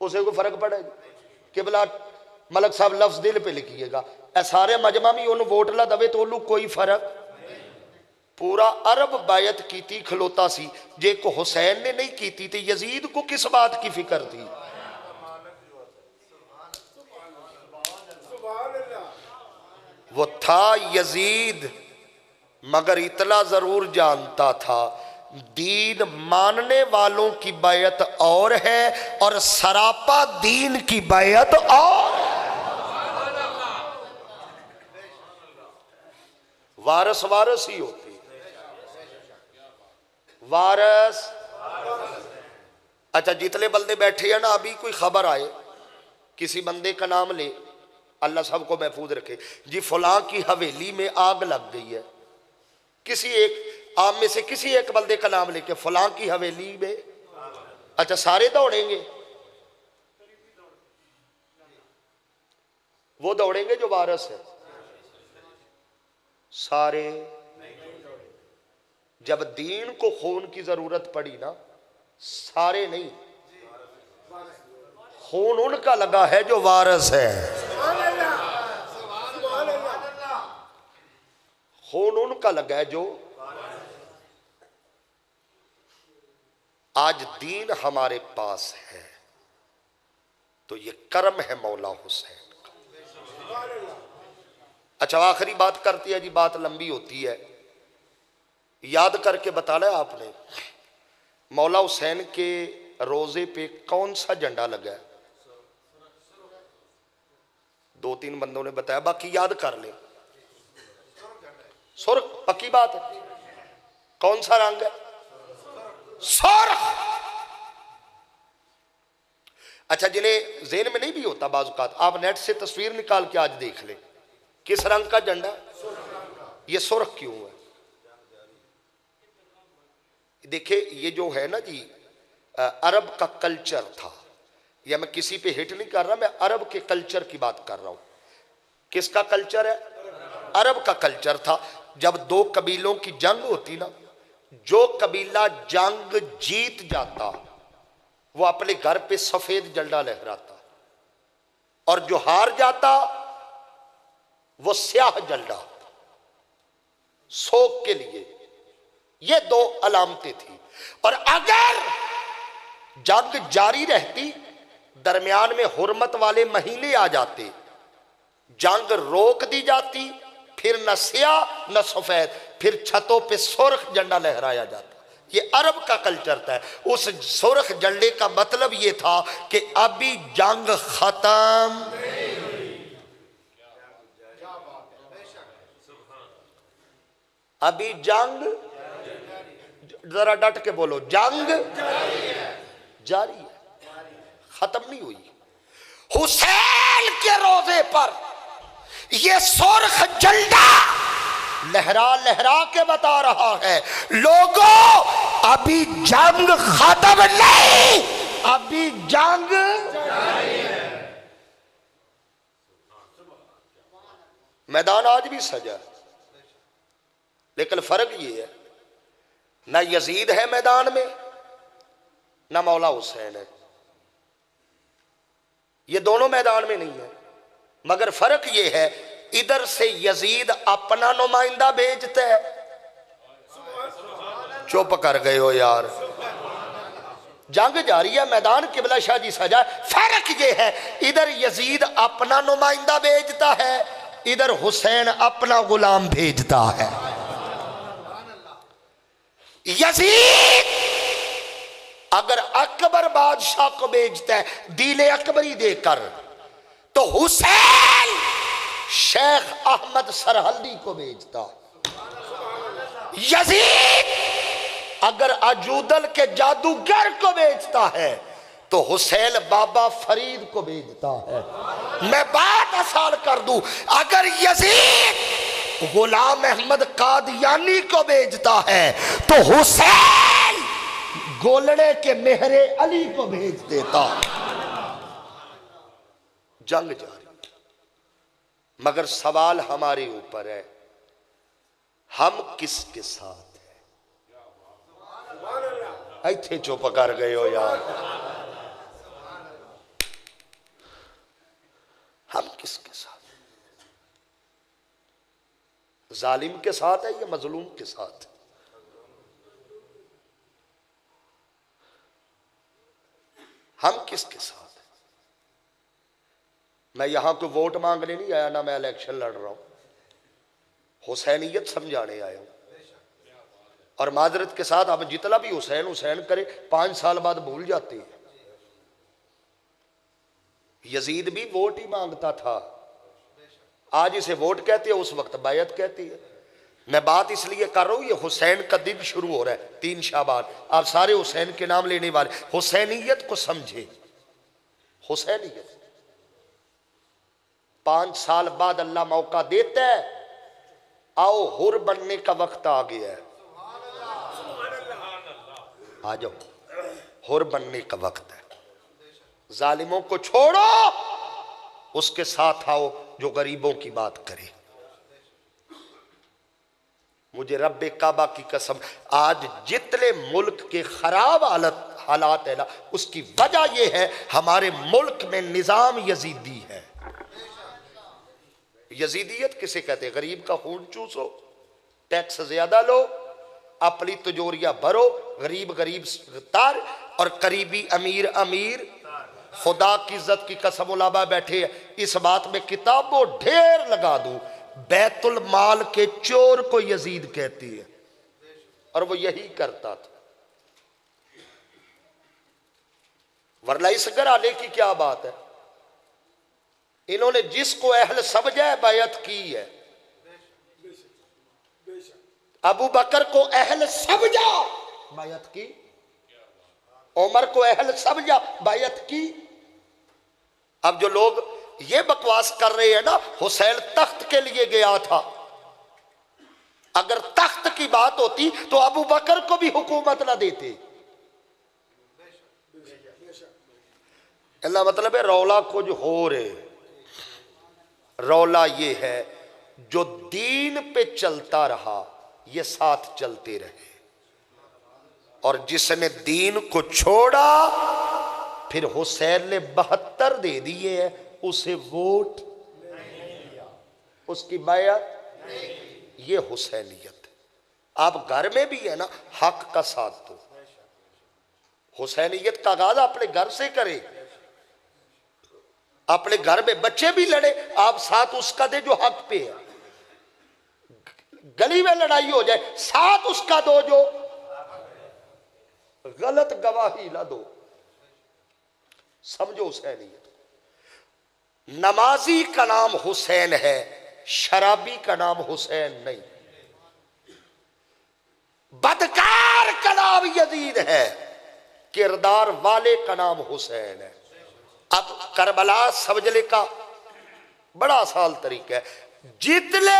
उसे कोई फर्क पड़ा है कि भला मलक साहब लफ्ज दिल पे लिखिएगा, सारे मजमा भी उन्होंने वोट ला दवे तो कोई फर्क। पूरा अरब बायत की थी खलोता सी, जे को हुसैन ने नहीं की थी तो यजीद को किस बात की फिक्र थी? वो था यजीद, मगर इतना जरूर जानता था दीन मानने वालों की बैत और है और सरापा दीन की बैत और। वारस वारस ही होती, वारस। अच्छा जितने बंदे बैठे हैं ना, अभी कोई खबर आए किसी बंदे का नाम ले, अल्लाह सबको महफूज रखे जी, फलां की हवेली में आग लग गई है, किसी एक आम में से किसी एक बंदे का नाम लेके फलां की हवेली में, अच्छा सारे दौड़ेंगे? वो दौड़ेंगे जो वारस है, सारे। जब दीन को खून की जरूरत पड़ी ना, सारे नहीं, खून उनका लगा है जो वारस है, खून उनका लगा है जो। आज दीन हमारे पास है तो ये कर्म है मौला हुसैन का। अच्छा आखिरी बात करती है जी, बात लंबी होती है, याद करके बताना है आपने, मौला हुसैन के रोजे पे कौन सा झंडा लगा है? 2-3 बंदों ने बताया, बाकी याद कर ले। सुर्ख पक्की बात है। कौन सा रंग है? सुर्ख। अच्छा, जिन्हें जेहन में नहीं भी होता बाजुकात, आप नेट से तस्वीर निकाल के आज देख ले, किस रंग का झंडा? ये सुर्ख क्यों है? देखिए, ये जो है ना जी, अरब का कल्चर था, या मैं किसी पे हिट नहीं कर रहा, मैं अरब के कल्चर की बात कर रहा हूं। किसका कल्चर है? अरब का कल्चर था। जब दो कबीलों की जंग होती ना, जो कबीला जंग जीत जाता वो अपने घर पे सफेद झंडा लहराता, और जो हार जाता वो स्याह झंडा, शोक के लिए। ये दो अलामतें थी। और अगर जंग जारी रहती, दरमियान में हुर्मत वाले महीने आ जाते, जंग रोक दी जाती, फिर न स्याह न सफेद, फिर छतों पे सुर्ख झंडा लहराया जाता। ये अरब का कल्चर था। उस सुर्ख झंडे का मतलब ये था कि अभी जंग खत्म, अभी जंग, जरा डट के बोलो, जंग जारी है, खत्म नहीं हुई। हुसैन के रोजे पर यह सुर्ख झंडा लहरा लहरा के बता रहा है, लोगों अभी जंग खत्म नहीं, अभी जंग जारी है। मैदान आज भी सजा, लेकिन फर्क ये है, ना यजीद है मैदान में, ना मौला हुसैन है। ये दोनों मैदान में नहीं है, मगर फर्क ये है, इधर से यजीद अपना नुमाइंदा भेजता है। चुप कर गए हो यार, जंग जारी है, मैदान किबला शाह जी सजा। फर्क ये है, इधर यजीद अपना नुमाइंदा भेजता है, इधर हुसैन अपना गुलाम भेजता है। यजीद अगर अकबर बादशाह को भेजता है दीले अकबरी देकर, तो हुसैन शेख अहमद सरहल्दी को भेजता। यजीद अगर अजूदल के जादूगर को भेजता है, तो हुसैन बाबा फरीद को भेजता है। मैं बात आसान कर दूं, अगर यजीद गुलाम अहमद कादियानी को भेजता है, तो हुसैन गोलड़े के मेहरे अली को भेज देता। जंग जारी, मगर सवाल हमारे ऊपर है, हम किसके साथ हैं? इत्थे चुप कर गए हो यार, हम किसके साथ? जालिम के साथ है या मजलूम के साथ? हम किसके साथ? मैं यहां को वोट मांगने नहीं आया, ना मैं इलेक्शन लड़ रहा हूं, हुसैनियत समझाने आया हूं। और माजरत के साथ आप जितना भी हुसैन हुसैन करे, 5 साल बाद भूल जाते हैं। यजीद भी वोट ही मांगता था, आज इसे वोट कहते हैं, उस वक्त बैयत कहती है। मैं बात इसलिए कर रहा हूं, ये हुसैन का दिन शुरू हो रहा है, 3 शाबान। आप सारे हुसैन के नाम लेने वाले, हुसैनियत को समझे। हुसैनियत 5 साल बाद अल्लाह मौका देता है, आओ हुर बनने का वक्त आ गया है, आ जाओ, हुर बनने का वक्त है। जालिमों को छोड़ो, उसके साथ आओ जो गरीबों की बात करे। मुझे रब्बे काबा की कसम, आज जितने मुल्क के खराब हालात है ना, उसकी वजह यह है हमारे मुल्क में निजाम यजीदी है। यजीदियत किसे कहते हैं? गरीब का खून चूसो, टैक्स ज्यादा लो, अपनी तिजोरियां भरो, गरीब गरीब तार और करीबी अमीर अमीर। खुदा की इज्जत की कसम, उलामा बैठे इस बात में किताबों ढेर लगा दूं, बैतुल माल के चोर को यजीद कहती है, और वो यही करता था। वरना इस घराने की क्या बात है, इन्होंने जिसको अहल समझा है बैयत की है। अबू बकर को अहल समझा, बैयत की। उमर को अहल समझा, बैयत की। अब जो लोग ये बकवास कर रहे हैं ना, हुसैन तख्त के लिए गया था, अगर तख्त की बात होती तो अबू बकर को भी हुकूमत ना देते। अल्लाह मतलब है रौला कुछ हो रे। रौला ये है जो दीन पे चलता रहा ये साथ चलते रहे, और जिसने दीन को छोड़ा फिर हुसैन ने 72 दे दिए हैं, उसे वोट उसकी बैयत, ये हुसैनियत। आप घर में भी है ना हक का साथ दो। हुसैनियत का आगाज अपने घर से करे। अपने घर में बच्चे भी लड़े, आप साथ उसका दे जो हक पे है। गली में लड़ाई हो जाए, साथ उसका दो जो गलत गवाही ना दो। समझो हुसैनियत। नमाजी का नाम हुसैन है, शराबी का नाम हुसैन नहीं। बदकार का नाम यजीद है, किरदार वाले का नाम हुसैन है। अब करबला समझने का बड़ा आसान तरीका है। जितने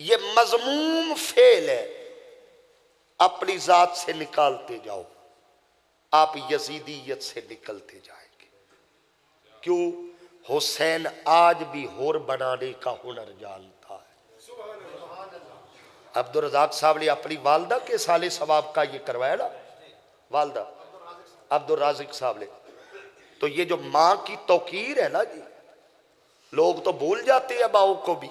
ये मजमूम फेल है अपनी जात से निकालते जाओ, आप यजीदियत से निकलते जाएंगे। क्यों? हुसैन आज भी होर बनाने का हुनर जानता है। अब्दुल रज़ाक साहब ने अपनी वालदा के साले सवाब का ये करवाया ना, वालदा अब्दुल राज़िक साहब ने। तो ये जो माँ की तौकीर है ना जी, लोग तो भूल जाते हैं माओ को भी।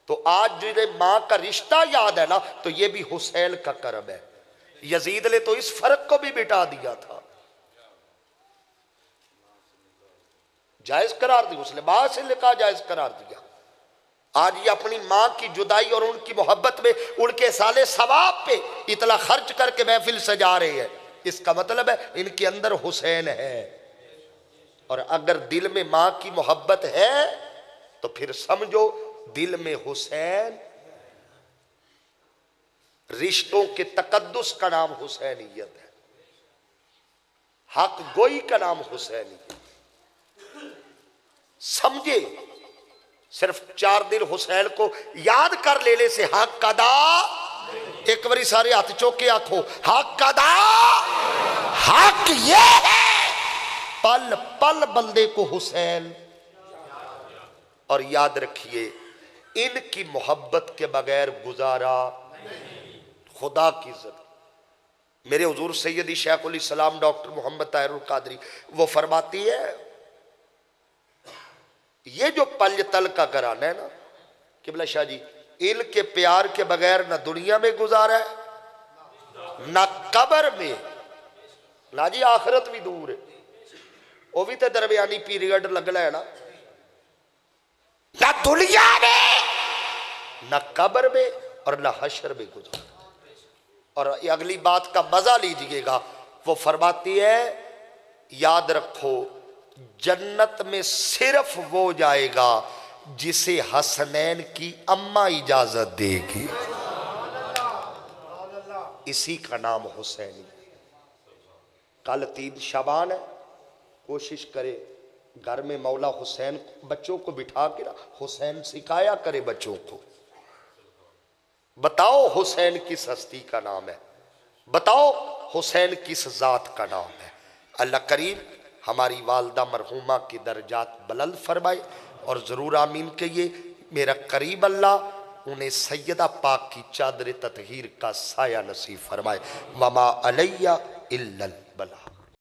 तो आज जिन्हें माँ का रिश्ता याद है ना, तो ये भी हुसैन का करम है। यजीद ने तो इस फर्क को भी मिटा दिया था, जायज करार दी, उसने मां से लिखा जायज करार दिया। आज ये अपनी मां की जुदाई और उनकी मोहब्बत में उनके साले सवाब पे इतना खर्च करके महफिल सजा रहे हैं। इसका मतलब है इनके अंदर हुसैन है। और अगर दिल में मां की मोहब्बत है तो फिर समझो दिल में हुसैन। रिश्तों के तकद्दुस का नाम हुसैनियत है, हक गोई का नाम हुसैनियत। समझे? सिर्फ 4 दिन हुसैन को याद कर लेने से हक अदा। एक बारी सारे हाथ चौके आंखों, हक अदा। हक ये है पल पल बंदे को हुसैन। और याद रखिए इनकी मोहब्बत के बगैर गुजारा खुदा की इज्जत। मेरे हुजूर सैयदी शेखुल इस्लाम डॉक्टर मोहम्मद ताहिरुल कादरी वो फरमाती है, ये जो पंजतल का घराना है ना किबला शाह जी, इनके प्यार के बगैर ना दुनिया में गुजारा है ना कब्र में, ना जी आखिरत भी दूर है, वो भी तो दरमियानी पीरियड लगना है ना। ना दुनिया में ना कब्र में और ना हशर में गुजारा। और अगली बात का मजा लीजिएगा, वो फरमाती है याद रखो जन्नत में सिर्फ वो जाएगा जिसे हसनैन की अम्मा इजाजत देगी। इसी का नाम हुसैनी। कल 3 शाबान है, कोशिश करे घर में मौला हुसैन बच्चों को बिठा के ना हुसैन सिखाया करे बच्चों को। बताओ हुसैन किस हस्ती का नाम है, बताओ हुसैन किस जात का नाम है। अल्लाह करीम हमारी वालदा मरहूमा की दर्जात बुलंद फरमाए और ज़रूर आमीन कहिए। मेरा करीब अल्लाह उन्हें सैयदा पाक की चादर ततहीर का साया नसीब फरमाए। वमा अलैया इल्लल बला।